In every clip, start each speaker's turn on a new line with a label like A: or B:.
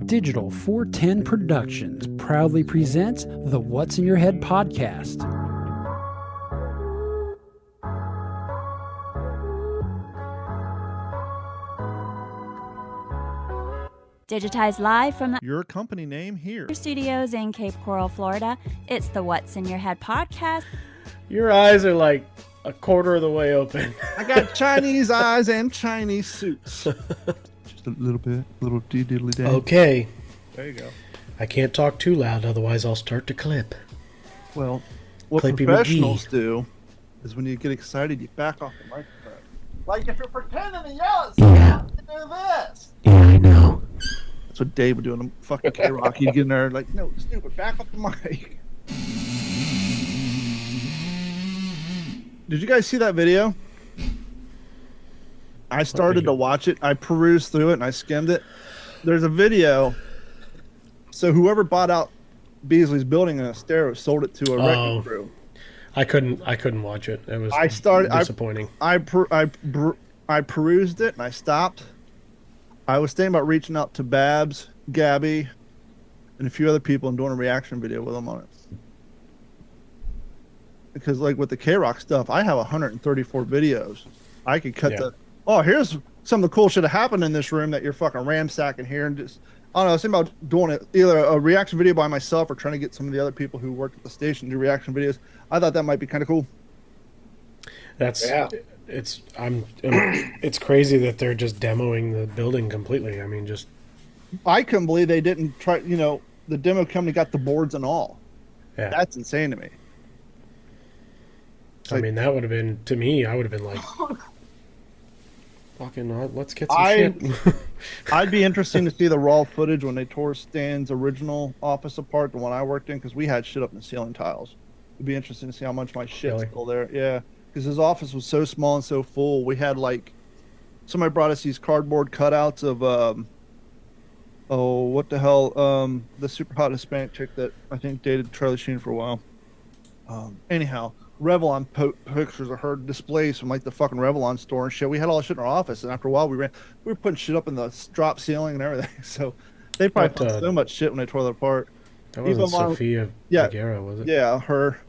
A: Digital 410 Productions proudly presents the What's in Your Head podcast.
B: Digitized live from
C: your company name here.
B: Studios in Cape Coral, Florida. It's the What's in Your Head podcast.
D: Your eyes are like a quarter of the way open.
C: I got Chinese eyes and Chinese suits. Just a little bit, little diddly day.
D: Okay.
C: There you go.
D: I can't talk too loud, otherwise I'll start to clip.
C: Well, what
D: Clippy
C: professionals
D: McGee.
C: do is when you get excited, you back off the microphone. Like if you're pretending to yell at
D: Yeah.
C: to do this.
D: Yeah, I know.
C: That's what Dave would do in a fucking K-Rock. He'd get in there like, no, stupid, back up the mic. Did you guys see that video? I started to watch it. I perused through it and I skimmed it. There's a video. So whoever bought out Beasley's building in Estero sold it to a wrecking crew.
D: I couldn't watch it. It was disappointing.
C: I perused it and I stopped. I was thinking about reaching out to Babs, Gabby, and a few other people and doing a reaction video with them on it. Because like with the K-Rock stuff, I have 134 videos. I could cut here's some of the cool shit that happened in this room that you're fucking ransacking here, and just, I don't know, I was thinking about doing it, either a reaction video by myself or trying to get some of the other people who worked at the station to do reaction videos. I thought that might be kind of cool.
D: It's crazy that they're just demoing the building completely. I mean,
C: I couldn't believe they didn't try, the demo company got the boards and all.
D: Yeah.
C: That's insane to me.
D: I mean, that would have been, to me, I would have been like, fucking, let's get some shit.
C: I'd be interested to see the raw footage when they tore Stan's original office apart, the one I worked in, because we had shit up in the ceiling tiles. It'd be interesting to see how much my shit's still there. Yeah, because his office was so small and so full. We had somebody brought us these cardboard cutouts of, what the hell, the super hot Hispanic chick that I think dated Charlie Sheen for a while. Anyhow, Revlon pictures of her displays from the fucking Revlon store and shit. We had all that shit in our office, and after a while we were putting shit up in the drop ceiling and everything. So they probably found so much shit when they tore that apart.
D: That wasn't Sophia Vergara, was it?
C: Yeah, her.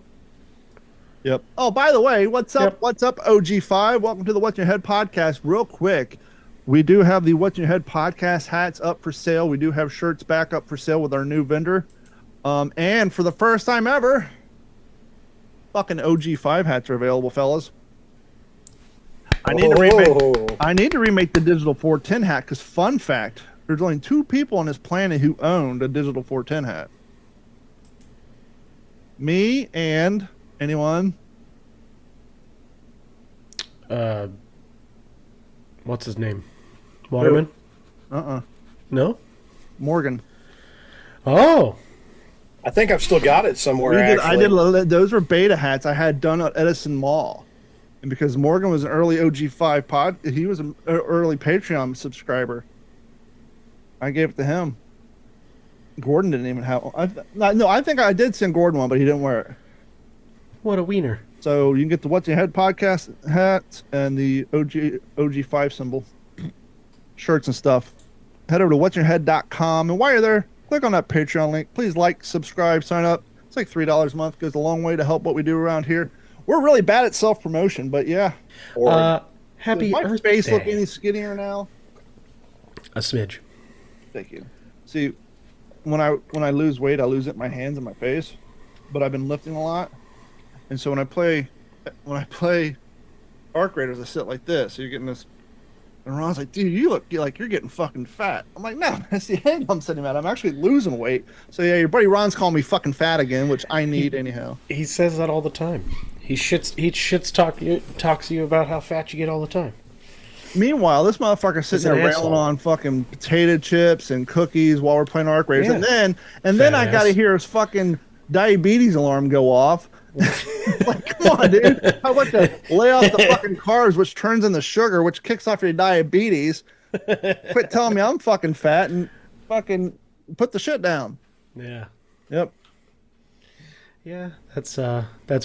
C: Yep. Oh, by the way, what's up? Yep. What's up, OG5? Welcome to the What's in Your Head podcast. Real quick, we do have the What's in Your Head podcast hats up for sale. We do have shirts back up for sale with our new vendor. And for the first time ever, fucking OG5 hats are available, fellas. I need to remake the digital 410 hat, because fun fact, there's only 2 people on this planet who owned a digital 410 hat. Me and anyone?
D: What's his name? Waterman? No?
C: Morgan.
D: Oh.
E: I think I've still got it somewhere.
C: I did. Those were beta hats I had done at Edison Mall, and because Morgan was an early OG5 he was an early Patreon subscriber. I gave it to him. Gordon didn't even have one. I think I did send Gordon one, but he didn't wear it.
D: What a wiener!
C: So you can get the What's in Your Head podcast hats and the OG5 symbol shirts and stuff. Head over to whatsinyourhead.com, and while you're there, click on that Patreon link. Please like, subscribe, sign up. It's like $3 a month. Goes a long way to help what we do around here. We're really bad at self-promotion, but yeah.
D: Happy
C: Does my
D: Earth
C: face
D: Day.
C: look any skinnier now?
D: A smidge.
C: Thank you. See, when I lose weight, I lose it in my hands and my face. But I've been lifting a lot, and so when I play Arc Raiders, I sit like this. So you're getting this. And Ron's like, dude, you look like you're getting fucking fat. I'm like, no, that's the end I'm sitting at. I'm actually losing weight. So yeah, your buddy Ron's calling me fucking fat again, which I need anyhow.
D: He says that all the time. He talks to you about how fat you get all the time.
C: Meanwhile, this motherfucker's sitting there railing on fucking potato chips and cookies while we're playing Arc Raiders.
D: Yeah.
C: And then I gotta hear his fucking diabetes alarm go off. Like, come on, dude. How about to lay off the fucking carbs, which turns into sugar, which kicks off your diabetes. Quit telling me I'm fucking fat and fucking put the shit down.
D: Yeah.
C: Yep.
D: Yeah, that's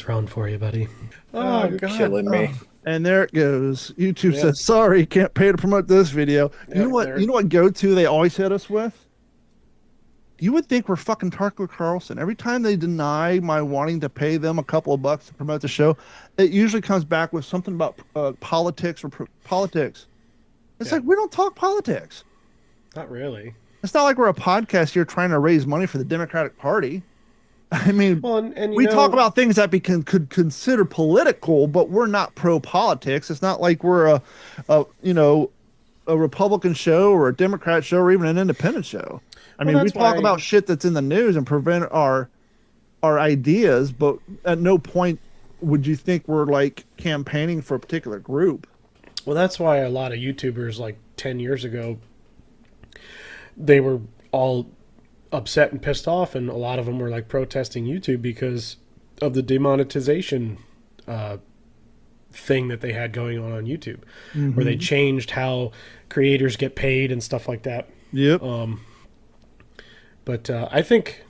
D: round for you, buddy.
E: Oh, you're killing me.
C: And there it goes. YouTube says, sorry, can't pay to promote this video. You know what? You know what go-to they always hit us with? You would think we're fucking Tucker Carlson. Every time they deny my wanting to pay them a couple of bucks to promote the show, it usually comes back with something about politics or politics. It's like, we don't talk politics.
D: Not really.
C: It's not like we're a podcast here trying to raise money for the Democratic Party. I mean,
D: Well, and
C: we talk about things that we could consider political, but we're not pro politics. It's not like we're a Republican show or a Democrat show or even an independent show. I mean, we talk about shit that's in the news and prevent our ideas, but at no point would you think we're like campaigning for a particular group.
D: Well, that's why a lot of YouTubers, like 10 years ago, they were all upset and pissed off, and a lot of them were like protesting YouTube because of the demonetization thing that they had going on YouTube, where they changed how creators get paid and stuff like that.
C: Yep.
D: But I think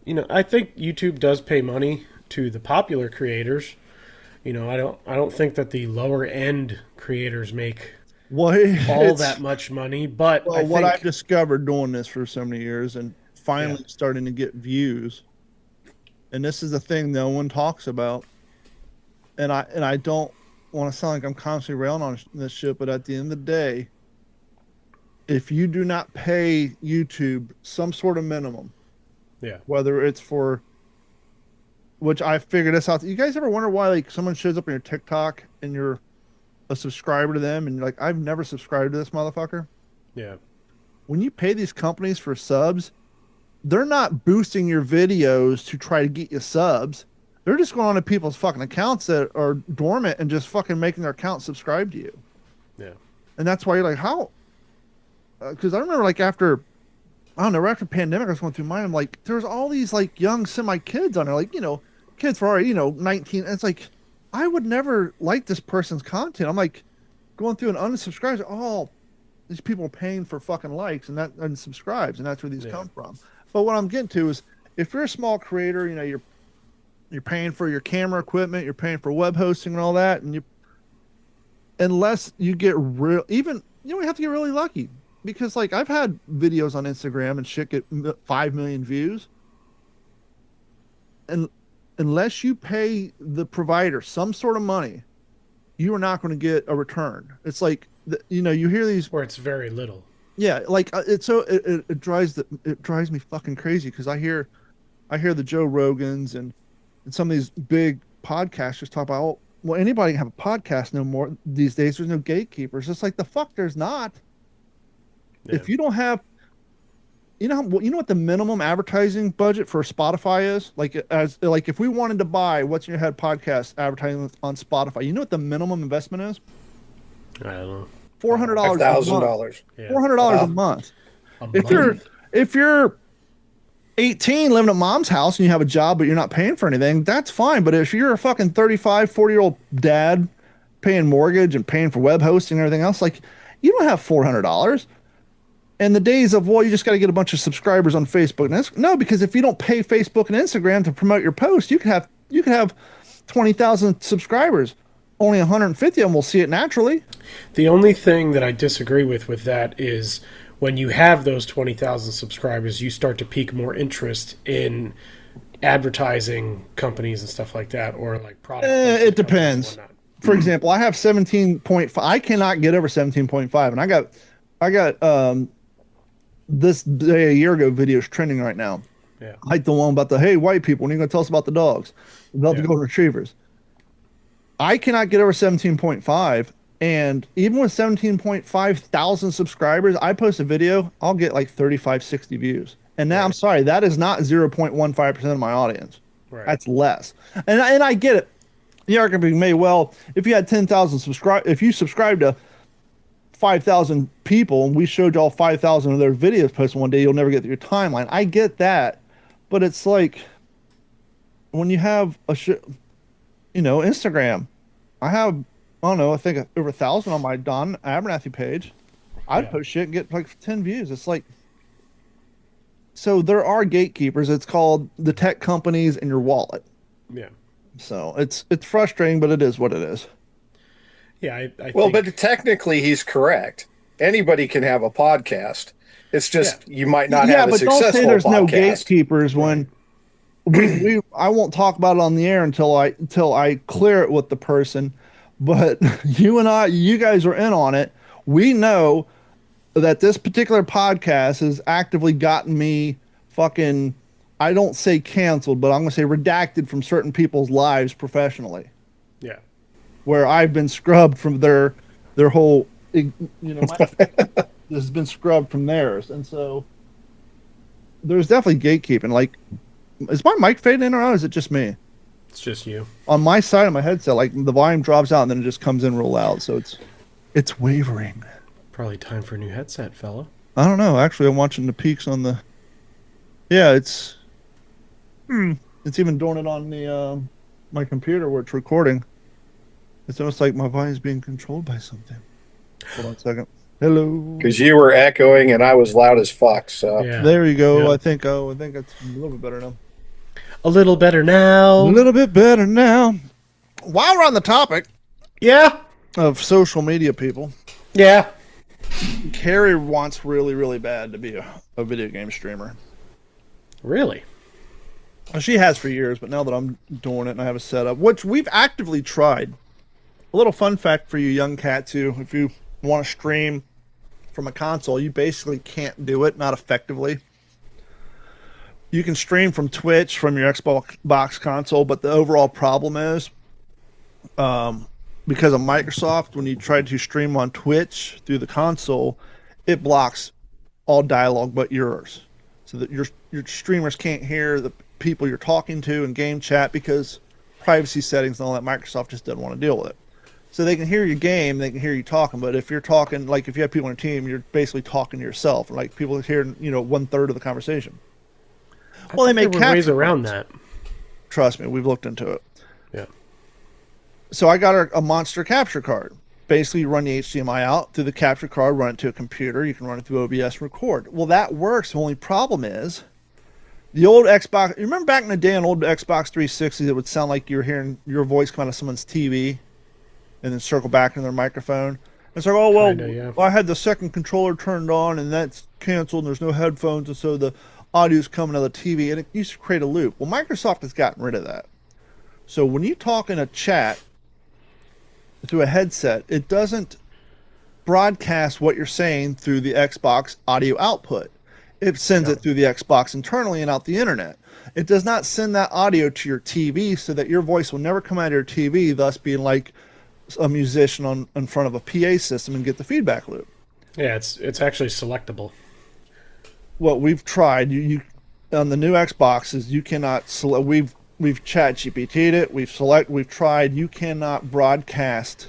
D: YouTube does pay money to the popular creators. I don't think that the lower end creators make all that much money. But
C: what I've discovered doing this for so many years and finally starting to get views, and this is the thing no one talks about, and I don't want to sound like I'm constantly railing on this shit, but at the end of the day, if you do not pay YouTube some sort of minimum, whether it's for, which I figured this out. You guys ever wonder why like someone shows up on your TikTok and you're a subscriber to them and you're like, I've never subscribed to this motherfucker?
D: Yeah.
C: When you pay these companies for subs, they're not boosting your videos to try to get you subs. They're just going on to people's fucking accounts that are dormant and just fucking making their account subscribe to you.
D: Yeah.
C: And that's why you're like, how? Because I remember like after pandemic, I was going through mine. I'm like, there's all these like young semi-kids on there, like, kids for already, 19. And it's like, I would never like this person's content. I'm like going through and unsubscribes. Oh, these people are paying for fucking likes and subscribes, and that's where these come from. But what I'm getting to is, if you're a small creator, you're paying for your camera equipment, you're paying for web hosting and all that, and unless you get you have to get really lucky. Because like I've had videos on Instagram and shit get 5 million views, and unless you pay the provider some sort of money, you are not going to get a return. It's like you hear these
D: where it's very little.
C: Yeah, like it drives me fucking crazy because I hear the Joe Rogans and some of these big podcasters talk about, well, anybody can have a podcast no more these days. There's no gatekeepers. It's like, the fuck there's not. Yeah. If you don't have, what the minimum advertising budget for Spotify is? Like if we wanted to buy What's in Your Head podcast advertising on Spotify, you know what the minimum investment is?
D: I don't know.
C: $400.
E: $5,000.
C: Yeah. $400 a month. If you're 18 living at mom's house and you have a job but you're not paying for anything, that's fine. But if you're a fucking 35, 40-year-old dad paying mortgage and paying for web hosting and everything else, like, you don't have $400. And the days of, well, you just got to get a bunch of subscribers on Facebook. No, because if you don't pay Facebook and Instagram to promote your post, you could have 20,000 subscribers. Only 150 of them will see it naturally.
D: The only thing that I disagree with that is when you have those 20,000 subscribers, you start to pique more interest in advertising companies and stuff like that, or like product.
C: It depends. For example, I have 17.5. I cannot get over 17.5, and I got this day a year ago videos trending right now.
D: Yeah.
C: Like the one about the, hey, white people, when are you going to tell us about the dogs? About the golden retrievers. I cannot get over 17.5, and even with 17.5 thousand subscribers, I post a video, I'll get like 35, 60 views. And now, I'm sorry, that is not 0.15% of my audience.
D: Right.
C: That's less. And I get it. The argument being made, well, if you had 10,000 if you subscribe to 5,000 people and we showed y'all 5,000 of their videos posted one day, you'll never get through your timeline. I get that. But it's like, when you have Instagram, I think over 1,000 on my Don Abernathy page. I'd post shit and get like 10 views. It's like, so there are gatekeepers. It's called the tech companies and your wallet.
D: Yeah.
C: So it's frustrating, but it is what it is.
D: Yeah, I
E: well,
D: think...
E: but technically he's correct. anybody can have a podcast. It's just you might not have a
C: but don't
E: successful
C: say there's no
E: podcast.
C: gatekeepers when I won't talk about it on the air until I clear it with the person. But you guys are in on it. We know that this particular podcast has actively gotten me fucking, I don't say canceled, but I'm going to say redacted from certain people's lives professionally.
D: Yeah.
C: Where I've been scrubbed from their whole, has been scrubbed from theirs. And so there's definitely gatekeeping. Like, is my mic fading in or out? Or is it just me?
D: It's just you.
C: On my side of my headset, like the volume drops out and then it just comes in real loud. So it's wavering.
D: Probably time for a new headset, fella.
C: I don't know. Actually, I'm watching the peaks on the. Yeah, it's even doing it on the my computer where it's recording. It's almost like my volume's being controlled by something. Hold on a second. Hello.
E: Because you were echoing and I was loud as fuck. So
D: Yeah.
C: There you go.
D: Yeah.
C: I think it's a little bit better now.
D: A little better now.
C: A little bit better now. While we're on the topic
D: Yeah.
C: of social media people,
D: Yeah.
C: Carrie wants really, really bad to be a video game streamer.
D: Really?
C: Well, she has for years, but now that I'm doing it and I have a setup, which we've actively tried. A little fun fact for you young cats who, if you want to stream from a console, you basically can't do it, not effectively. You can stream from Twitch from your Xbox console, but the overall problem is because of Microsoft, when you try to stream on Twitch through the console, it blocks all dialogue but yours. So that your streamers can't hear the people you're talking to in game chat because privacy settings and all that. Microsoft just doesn't want to deal with it. So they can hear your game, they can hear you talking, but if you're talking, like if you have people on your team, you're basically talking to yourself. Like people hear, 1/3 of the conversation. Well, they make
D: ways around that.
C: Trust me, we've looked into it.
D: Yeah.
C: So I got a monster capture card. Basically, you run the HDMI out through the capture card, run it to a computer. You can run it through OBS and record. Well, that works. The only problem is the old Xbox. You remember back in the day on old Xbox 360, it would sound like you were hearing your voice come out of someone's TV and then circle back in their microphone. It's like, oh, well,
D: Kinda, yeah.
C: I had the second controller turned on and that's canceled and there's no headphones. And so the audio's coming out of the TV and it used to create a loop. Well, Microsoft has gotten rid of that. So when you talk in a chat through a headset, it doesn't broadcast what you're saying through the Xbox audio output. It sends it through the Xbox internally and out the internet. It does not send that audio to your TV so that your voice will never come out of your TV, thus being like a musician in front of a PA system and get the feedback loop.
D: Yeah, it's actually selectable.
C: What we've tried, you on the new Xboxes, you cannot select. We've chat GPT'd it. We've tried. You cannot broadcast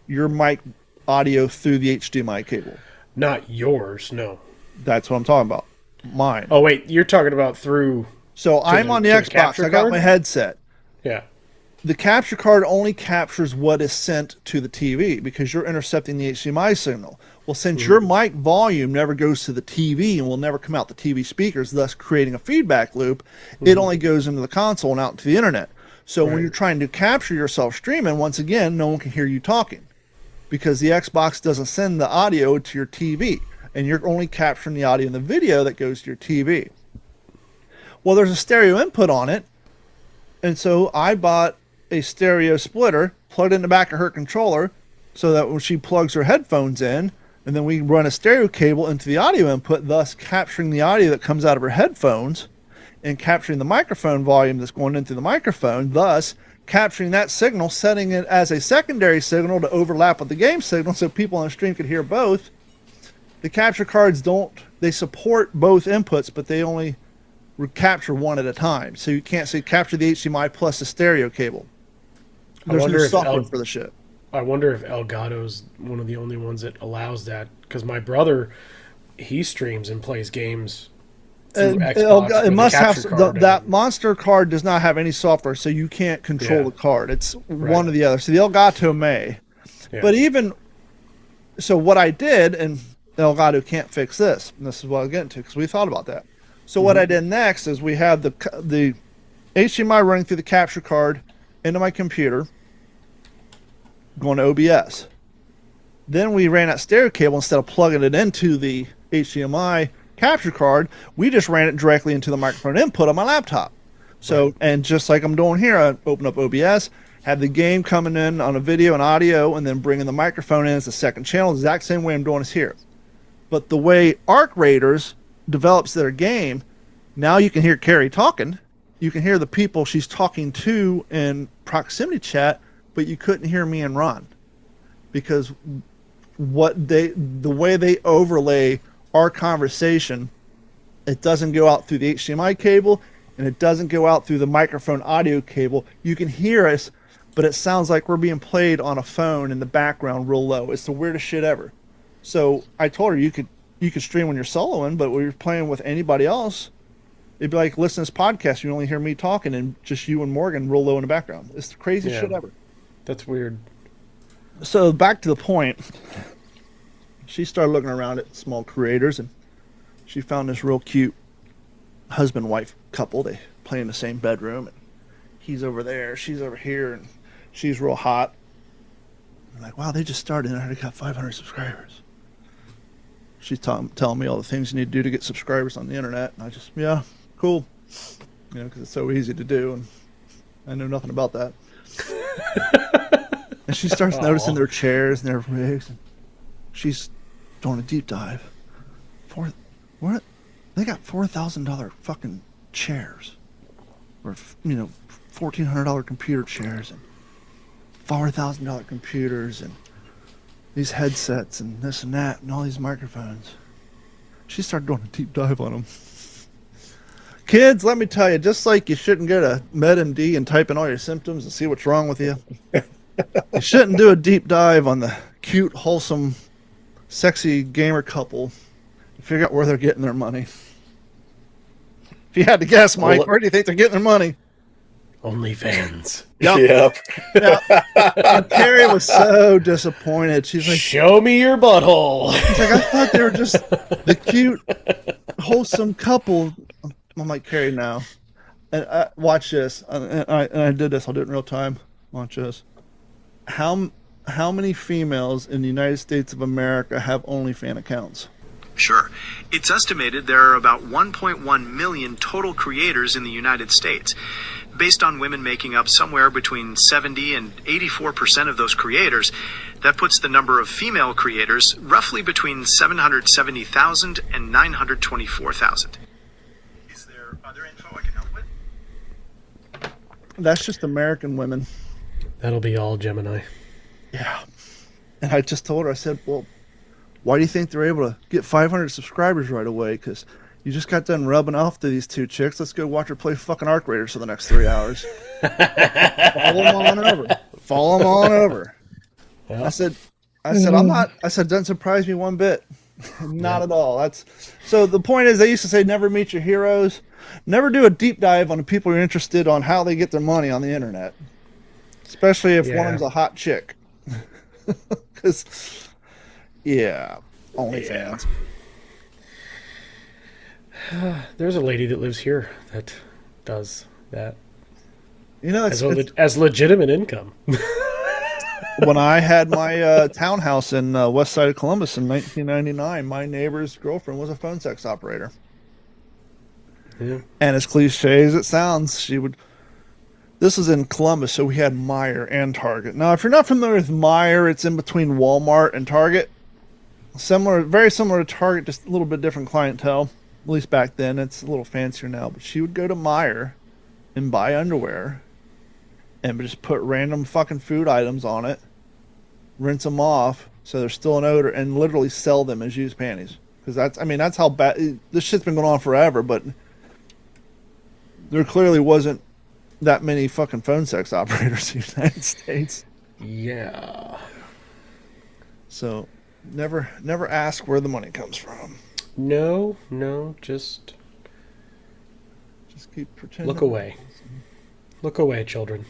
C: your mic audio through the HDMI cable.
D: Not yours, no.
C: That's what I'm talking about. Mine.
D: Oh wait, you're talking about through.
C: So I'm on the Xbox.
D: capture
C: I got
D: card?
C: my headset.
D: Yeah.
C: The capture card only captures what is sent to the TV because you're intercepting the HDMI signal. Well, since your mic volume never goes to the TV and will never come out the TV speakers, thus creating a feedback loop, it only goes into the console and out to the internet. So when you're trying to capture yourself streaming, once again, no one can hear you talking because the Xbox doesn't send the audio to your TV, and you're only capturing the audio and the video that goes to your TV. Well, there's a stereo input on it, and so I bought a stereo splitter, plugged in the back of her controller, so that when she plugs her headphones in, and then we run a stereo cable into the audio input, thus capturing the audio that comes out of her headphones and capturing the microphone volume that's going into the microphone, thus capturing that signal, setting it as a secondary signal to overlap with the game signal so people on the stream could hear both. The capture cards they support both inputs, but they only capture one at a time. So you can't say capture the HDMI plus the stereo cable. There's no software for the shit.
D: I wonder if Elgato's one of the only ones that allows that, because my brother, he streams and plays games through Xbox.
C: It must have
D: card
C: that monster card does not have any software, so you can't control the card. It's one or the other. So the Elgato may, but even so, what I did, and Elgato can't fix this. And this is what I'll get into because we thought about that. So what I did next is we have the HDMI running through the capture card into my computer, going to OBS. Then we ran that stereo cable instead of plugging it into the HDMI capture card. We just ran it directly into the microphone input on my laptop. So, right. And just like I'm doing here, I open up OBS, have the game coming in on a video and audio, and then bringing the microphone in as a second channel. The exact same way I'm doing this here. But the way Arc Raiders develops their game, now you can hear Carrie talking. You can hear the people she's talking to in proximity chat, but you couldn't hear me and Ron. Because the way they overlay our conversation, it doesn't go out through the HDMI cable, and it doesn't go out through the microphone audio cable. You can hear us, but it sounds like we're being played on a phone in the background real low. It's the weirdest shit ever. So I told her you could stream when you're soloing, but when you're playing with anybody else, it'd be like listen to this podcast, you only hear me talking and just you and Morgan real low in the background. It's the craziest shit ever.
D: That's weird.
C: So back to the point, she started looking around at small creators, and she found this real cute husband-wife couple. They play in the same bedroom, and he's over there, she's over here, and she's real hot. I'm like, wow, they just started and I already got 500 subscribers. She's telling me all the things you need to do to get subscribers on the internet, and I just, yeah, cool. You know, because it's so easy to do, and I know nothing about that. And she starts noticing their chairs and their rigs, and she's doing a deep dive. What? They got $4,000 fucking chairs, or $1,400 computer chairs, and $4,000 computers, and these headsets, and this and that, and all these microphones. She started doing a deep dive on them. Kids, let me tell you, just like you shouldn't go to MedMD and type in all your symptoms and see what's wrong with you, you shouldn't do a deep dive on the cute, wholesome, sexy gamer couple to figure out where they're getting their money. If you had to guess, Mike, where do you think they're getting their money?
D: OnlyFans.
E: Yep.
C: And Carrie was so disappointed. She's like,
D: show me your butthole.
C: She's like, I thought they were just the cute, wholesome couple. I'm like, Carrie, no. And watch this. And I did this. I'll do it in real time. Watch this. How many females in the United States of America have OnlyFans accounts?
F: Sure. It's estimated there are about 1.1 million total creators in the United States. Based on women making up somewhere between 70 and 84% of those creators, that puts the number of female creators roughly between 770,000 and 924,000. Is there other info I can help with?
C: That's just American women.
D: That'll be all Gemini.
C: Yeah. And I just told her, I said, well, why do you think they're able to get 500 subscribers right away? Because you just got done rubbing off to these two chicks. Let's go watch her play fucking Arc Raiders for the next 3 hours. Follow them on over. Follow them on over. Yep. I said, I'm not. I said, doesn't surprise me one bit. Not at all. So the point is, they used to say, never meet your heroes. Never do a deep dive on the people you're interested on how they get their money on the internet, especially if one of them's a hot chick. Because. Yeah, OnlyFans.
D: There's a lady that lives here that does that.
C: You know,
D: as legitimate income.
C: When I had my townhouse in west side of Columbus in 1999, my neighbor's girlfriend was a phone sex operator.
D: Yeah.
C: And as cliche as it sounds, she would... This is in Columbus, so we had Meijer and Target. Now, if you're not familiar with Meijer, it's in between Walmart and Target. Very similar to Target, just a little bit different clientele. At least back then, it's a little fancier now. But she would go to Meijer and buy underwear and just put random fucking food items on it, rinse them off so there's still an odor, and literally sell them as used panties. Because that's how bad this shit's been going on forever. But there clearly wasn't that many fucking phone sex operators in the United States.
D: Yeah.
C: So never ask where the money comes from.
D: No, just
C: keep pretending.
D: Look away. Look away, children.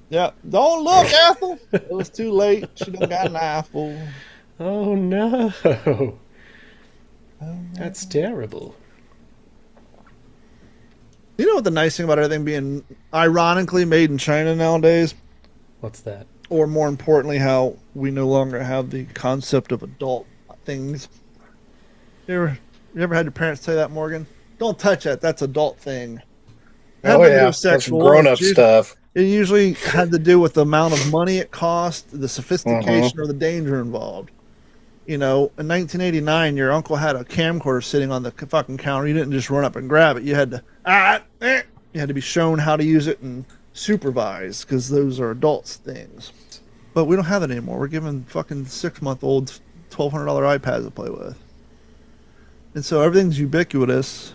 C: Yeah, don't look, Ethel. It was too late. She done got an apple.
D: Oh no. That's terrible.
C: You know what the nice thing about everything being ironically made in China nowadays?
D: What's that?
C: or more importantly, how we no longer have the concept of adult things. You ever had your parents say that, Morgan? Don't touch that. That's adult thing. It had
E: Oh
C: nothing to do
E: yeah,
C: with
E: that's some
C: sexual.
E: grown-up stuff.
C: It usually had to do with the amount of money it cost, the
E: Hmm.
C: sophistication, or the danger involved. You know, in 1989, your uncle had a camcorder sitting on the fucking counter. You didn't just run up and grab it. You had to you had to be shown how to use it and supervised because those are adults things. But we don't have that anymore. We're giving fucking 6-month-olds $1,200 iPads to play with, and so everything's ubiquitous.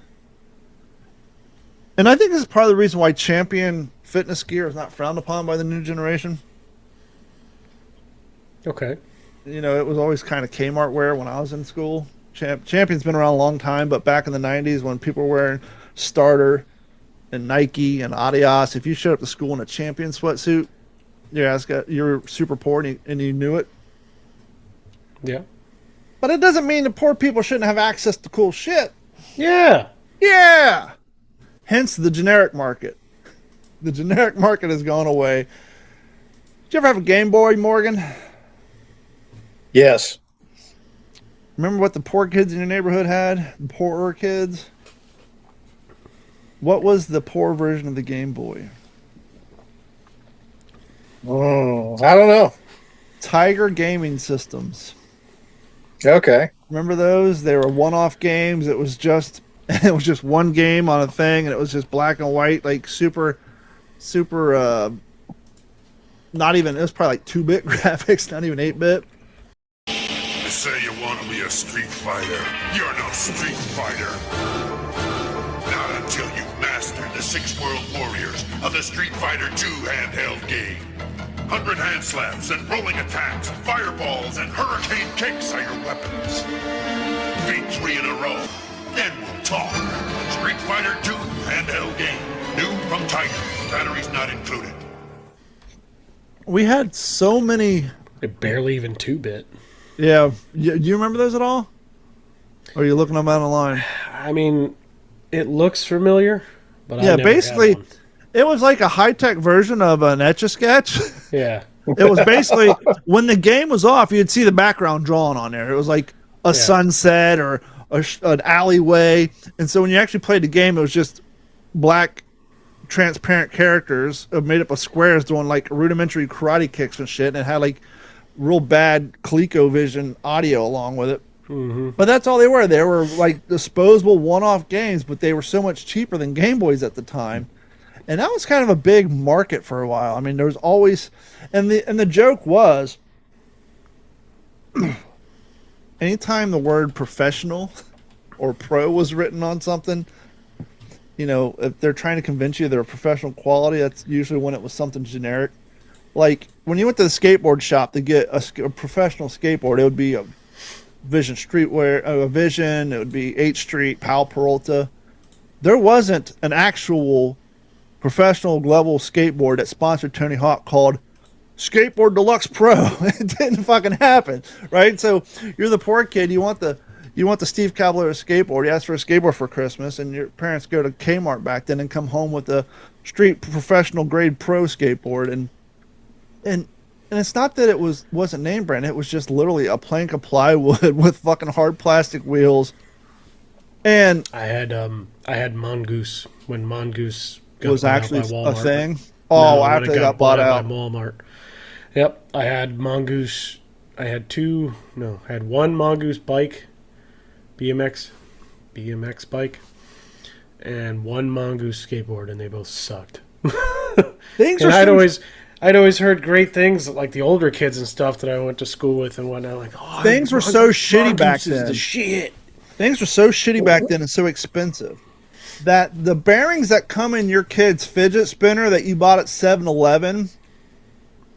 C: And I think this is part of the reason why champion fitness gear is not frowned upon by the new generation.
D: Okay.
C: You know, it was always kind of Kmart wear when I was in school. Champion's been around a long time, but back in the 90s when people were wearing Starter and Nike and Adidas, if you showed up to school in a Champion sweatsuit, you're super poor and you knew it.
D: Yeah.
C: But it doesn't mean that poor people shouldn't have access to cool shit.
D: Yeah.
C: Yeah! Hence the generic market. The generic market has gone away. Did you ever have a Game Boy, Morgan?
E: Yes.
C: Remember what the poor kids in your neighborhood had? The poorer kids? What was the poor version of the Game Boy?
E: I don't know.
C: Tiger Gaming Systems.
E: Okay.
C: Remember those? They were one-off games. It was just one game on a thing, and it was just black and white, like super. Not even. It was probably like 2-bit graphics, not even 8-bit.
G: They say you want to be a street fighter. You're no street fighter. Not until you've mastered the 6 world warriors of the Street Fighter II handheld game. 100 hand slaps and rolling attacks, fireballs and hurricane kicks are your weapons. Beat 3 in a row, then we'll talk. Street Fighter II handheld game. New from Tiger. Batteries not included.
C: We had so many.
D: They're barely even 2-bit.
C: Yeah. Do you remember those at all? Or are you looking them out online?
D: I mean, it looks familiar, but I
C: Yeah,
D: never
C: basically,
D: had one.
C: it was like a high-tech version of an Etch-a-Sketch.
D: Yeah.
C: It was basically, when the game was off, you'd see the background drawn on there. It was like a sunset or an alleyway. And so when you actually played the game, it was just black, transparent characters made up of squares doing like rudimentary karate kicks and shit. And it had like real bad ColecoVision audio along with it. Mm-hmm. But that's all they were. They were like disposable one-off games, but they were so much cheaper than Game Boys at the time. And that was kind of a big market for a while. I mean, there was always, and the joke was, anytime the word professional or pro was written on something, you know, if they're trying to convince you they're a professional quality, that's usually when it was something generic. Like when you went to the skateboard shop to get a professional skateboard, it would be a Vision Streetwear, a Vision. It would be H Street, Powell Peralta. There wasn't an actual professional level skateboard that sponsored Tony Hawk called Skateboard Deluxe Pro. It didn't fucking happen, right? So you're the poor kid. You want the Steve Caballero skateboard. You ask for a skateboard for Christmas, and your parents go to Kmart back then and come home with a street professional grade pro skateboard. And it's not that it wasn't name brand. It was just literally a plank of plywood with fucking hard plastic wheels. And
D: I had Mongoose when Mongoose
C: was actually
D: by Walmart.
C: a thing. Oh,
D: No,
C: after
D: when
C: they
D: it
C: got bought out
D: by Walmart. Yep, I had Mongoose. I had one Mongoose bike, BMX bike, and one Mongoose skateboard, and they both sucked.
C: Things
D: And
C: are
D: I'd always heard great things, like the older kids and stuff that I went to school with and whatnot. Like, oh,
C: things were so shitty back
D: Mongoose is
C: then.
D: the shit.
C: Things were so shitty back then and so expensive that the bearings that come in your kid's fidget spinner that you bought at 7-Eleven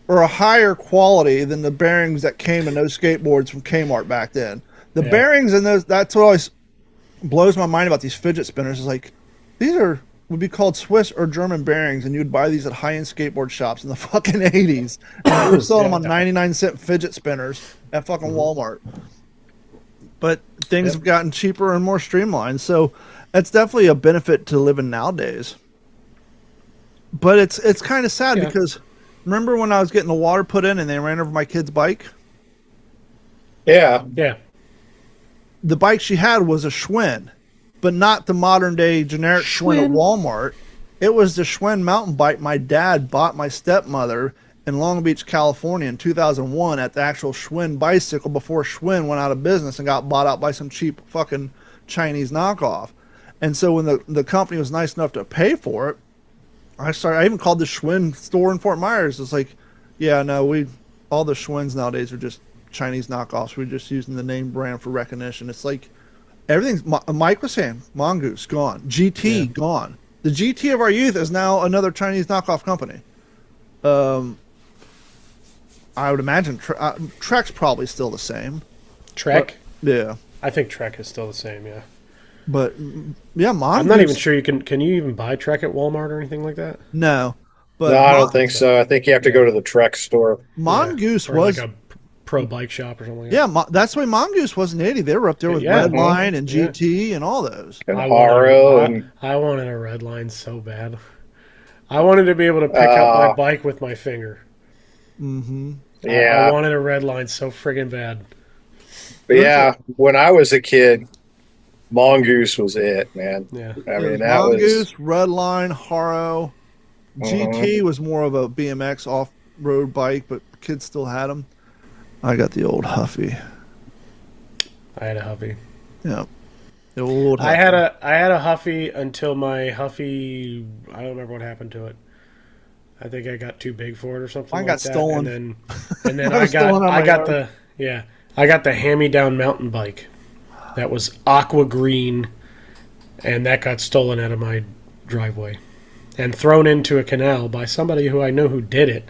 C: are a higher quality than the bearings that came in those skateboards from Kmart back then. The bearings in those, that's what always blows my mind about these fidget spinners, is like, these would be called Swiss or German bearings, and you'd buy these at high-end skateboard shops in the fucking 80s. And they were selling them on 99-cent fidget spinners at fucking Walmart. But things have gotten cheaper and more streamlined, so that's definitely a benefit to living nowadays. But it's kind of sad because Remember when I was getting the water put in and they ran over my kid's bike?
E: Yeah.
D: Yeah.
C: The bike she had was a Schwinn, but not the modern day generic Schwinn at Walmart. It was the Schwinn mountain bike my dad bought my stepmother in Long Beach, California in 2001 at the actual Schwinn bicycle before Schwinn went out of business and got bought out by some cheap fucking Chinese knockoff. And so when the company was nice enough to pay for it, I even called the Schwinn store in Fort Myers. It's like, yeah, no, all the Schwinns nowadays are just Chinese knockoffs. We're just using the name brand for recognition. It's like everything's, Mike was saying, Mongoose gone, GT gone. The GT of our youth is now another Chinese knockoff company. I would imagine Trek's probably still the same.
D: Trek?
C: Yeah.
D: I think Trek is still the same, yeah.
C: But yeah, Mongoose.
D: I'm not even sure you can you even buy Trek at Walmart or anything like that?
C: No. But
E: No, I don't think so. I think you have to go to the Trek store.
C: Mongoose
D: or
C: was
D: like a pro bike shop or something like
C: yeah, that's why Mongoose wasn't 80. They were up there with Redline and
D: Yeah.
C: GT and all those.
E: And
D: I
E: Haro.
D: wanted a red line so bad. I wanted to be able to pick up my bike with my finger.
C: Mm-hmm.
E: Yeah.
D: I wanted a red line so friggin' bad.
E: But yeah, when I was a kid, Mongoose was it, man.
D: Yeah.
E: I mean, that
C: Mongoose,
E: was
C: Redline, Haro. GT was more of a BMX off-road bike, but kids still had them. I got the old Huffy.
D: I had a Huffy.
C: Yeah. The old Huffy.
D: I had a Huffy until my Huffy, I don't remember what happened to it. I think I got too big for it or something.
C: Mine
D: like
C: got stolen.
D: And then I got the hand-me-down mountain bike. That was aqua green, and that got stolen out of my driveway and thrown into a canal by somebody who I know who did it.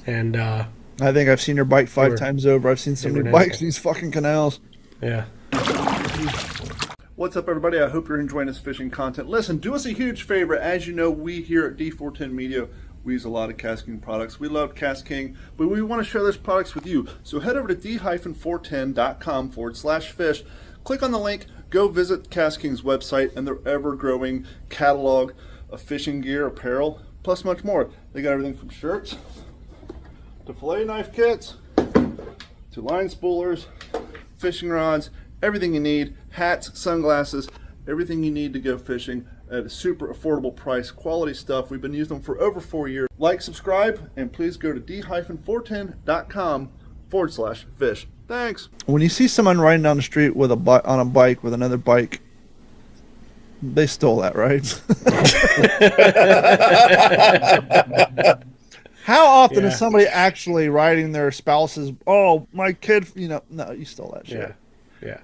D: And
C: I think I've seen your bike 5 times over. I've seen so many bikes in these fucking canals.
D: Yeah.
C: What's up, everybody? I hope you're enjoying this fishing content. Listen, do us a huge favor. As you know, we here at D410 Media, we use a lot of Cast King products. We love Cast King, but we want to share those products with you. So head over to d-410.com/fish. Click on the link, go visit Cast King's website and their ever-growing catalog of fishing gear, apparel, plus much more. They got everything from shirts to fillet knife kits to line spoolers, fishing rods, everything you need, hats, sunglasses, everything you need to go fishing at a super affordable price. Quality stuff. We've been using them for over 4 years. Like, subscribe, and please go to d-410.com/fish. Thanks. When you see someone riding down the street with on a bike with another bike, they stole that, right? How often is somebody actually riding their spouse's, oh, my kid, no, you stole that shit.
D: Yeah.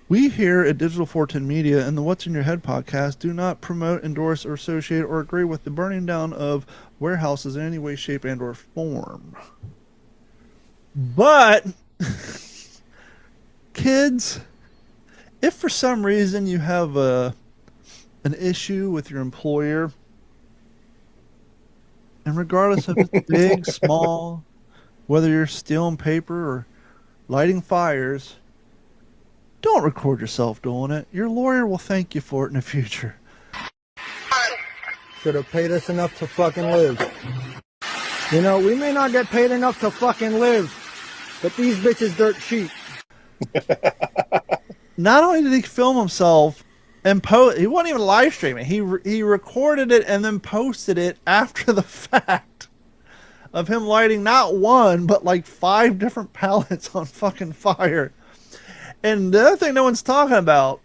C: We here at Digital 410 Media and the What's in Your Head podcast do not promote, endorse, or associate or agree with the burning down of warehouses in any way, shape, and or form. But, kids, if for some reason you have an issue with your employer, and regardless if it's big, small, whether you're stealing paper or lighting fires, don't record yourself doing it. Your lawyer will thank you for it in the future.
H: Should have paid us enough to fucking live. You know, we may not get paid enough to fucking live, but these bitches dirt cheap.
C: Not only did he film himself and he wasn't even live streaming. He recorded it and then posted it after the fact of him lighting not one, but like 5 different pallets on fucking fire. And the other thing no one's talking about,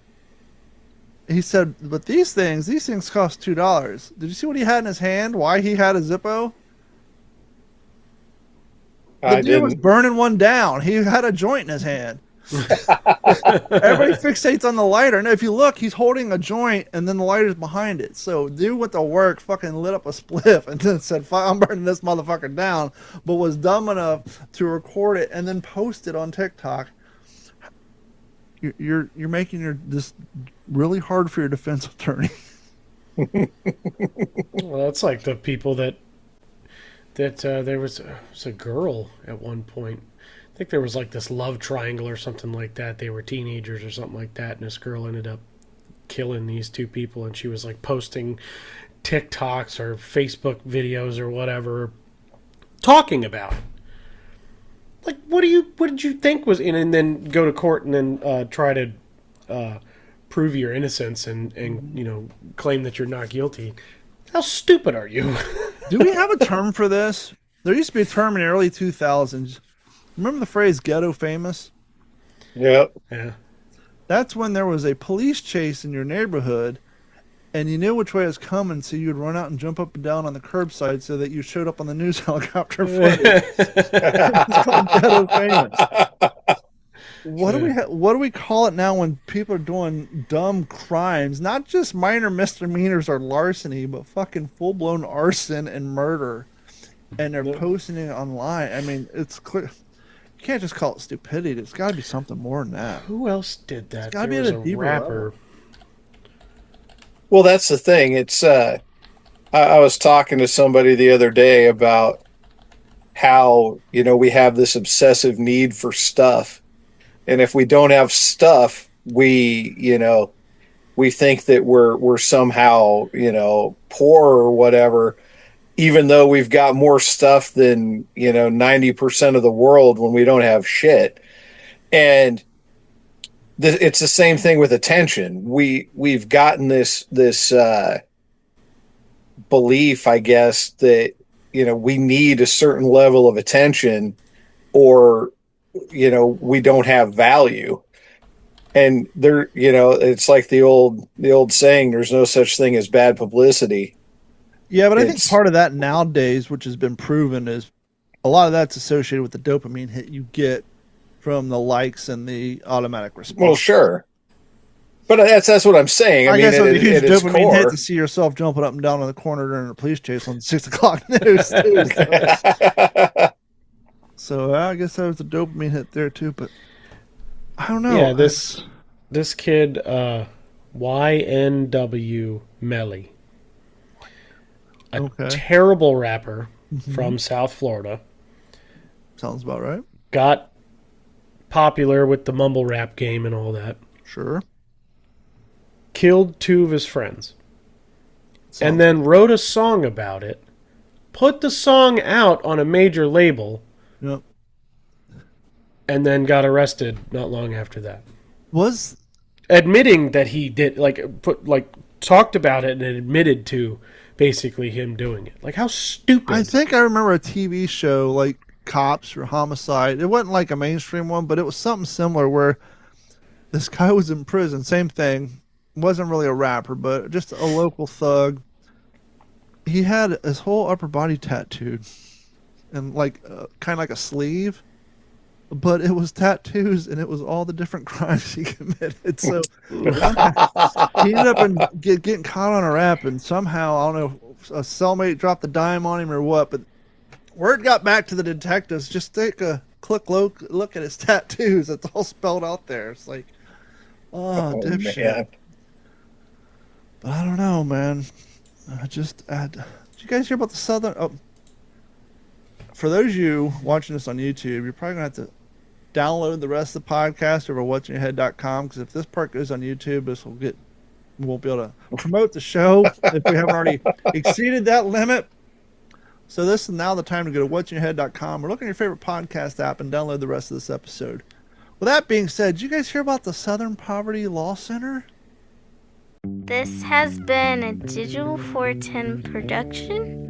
C: he said, but these things cost $2. Did you see what he had in his hand? Why he had a Zippo? The dude was burning one down. He had a joint in his hand. Everybody fixates on the lighter. And if you look, he's holding a joint and then the lighter's behind it. So dude went to work, fucking lit up a spliff and then said, I'm burning this motherfucker down, but was dumb enough to record it and then post it on TikTok. You're making this really hard for your defense attorney.
D: Well, it's like the people that there was a girl at one point. I think there was like this love triangle or something like that. They were teenagers or something like that, and this girl ended up killing these 2 people, and she was like posting TikToks or Facebook videos or whatever talking about it. Like, what did you think was in, and then go to court and then try to prove your innocence and claim that you're not guilty? How stupid are you?
C: Do we have a term for this? There used to be a term in the early 2000s. Remember the phrase "ghetto famous"?
E: Yep.
D: Yeah.
C: That's when there was a police chase in your neighborhood, and you knew which way it was coming, so you'd run out and jump up and down on the curbside so that you showed up on the news helicopter footage. It's called ghetto famous. What do we call it now when people are doing dumb crimes? Not just minor misdemeanors or larceny, but fucking full-blown arson and murder. And they're posting it online. I mean, it's clear. You can't just call it stupidity. It's got to be something more than that.
D: Who else did that?
C: It's got to be
D: There was
C: at a deeper
D: rapper.
C: level.
E: Well, that's the thing. It's I was talking to somebody the other day about how, we have this obsessive need for stuff. And if we don't have stuff, we think that we're somehow, poor or whatever, even though we've got more stuff than, 90% of the world when we don't have shit. And it's the same thing with attention. We've gotten this belief, I guess, that we need a certain level of attention, or we don't have value. And there, it's like the old saying: "There's no such thing as bad publicity."
C: Yeah, but I think part of that nowadays, which has been proven, is a lot of that's associated with the dopamine hit you get from the likes and the automatic response.
E: Well, sure, but that's what I'm saying.
C: I guess
E: mean,
C: it's a huge
E: its
C: dopamine hit
E: core.
C: to see yourself jumping up and down on the corner during a police chase on 6 o'clock news. Too, so I guess that was a dopamine hit there too. But I don't know.
D: Yeah, this kid, YNW Melly, a terrible rapper from South Florida.
C: Sounds about right.
D: Got popular with the mumble rap game and all that.
C: Sure.
D: Killed 2 of his friends. And then wrote a song about it. Put the song out on a major label.
C: Yep.
D: And then got arrested not long after that.
C: Was
D: admitting that he did, talked about it and admitted to basically him doing it. Like, how stupid.
C: I think I remember a TV show like Cops or Homicide. It wasn't like a mainstream one, but it was something similar where this guy was in prison. Same thing. Wasn't really a rapper, but just a local thug. He had his whole upper body tattooed and kind of like a sleeve, but it was tattoos and it was all the different crimes he committed. So he ended up getting caught on a rap, and somehow, I don't know if a cellmate dropped the dime on him or what, but word got back to the detectives. Just take a quick look at his tattoos. It's all spelled out there. It's like, dipshit. Man. But I don't know, man. Did you guys hear about the Southern? Oh, for those of you watching this on YouTube, you're probably going to have to download the rest of the podcast over whatsyourhead.com, because if this part goes on YouTube, we won't be able to promote the show if we haven't already exceeded that limit. So this is now the time to go to whatsyourhead.com or look at your favorite podcast app and download the rest of this episode. With that being said, did you guys hear about the Southern Poverty Law Center?
I: This has been a Digital 410 production.